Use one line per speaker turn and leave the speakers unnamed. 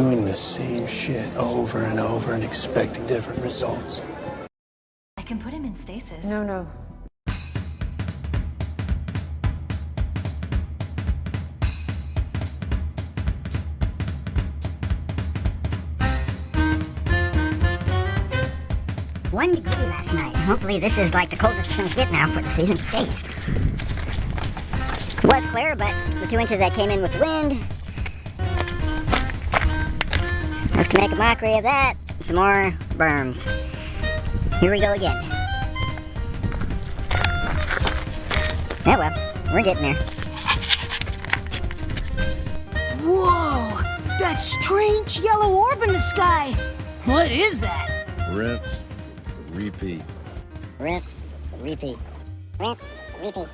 doing the same shit over and over and expecting different results.
I can put him in stasis.
No.
One degree last night. Hopefully this is like the coldest it's gonna get now for the season. Jeez. It was clear, but the 2 inches that came in with the wind. Let's make a mockery of that. Some more berms. Here we go again. Yeah, well, we're getting there.
Whoa! That strange yellow orb in the sky! What is that?
Rinse, repeat.
Rinse, repeat. Rinse, repeat.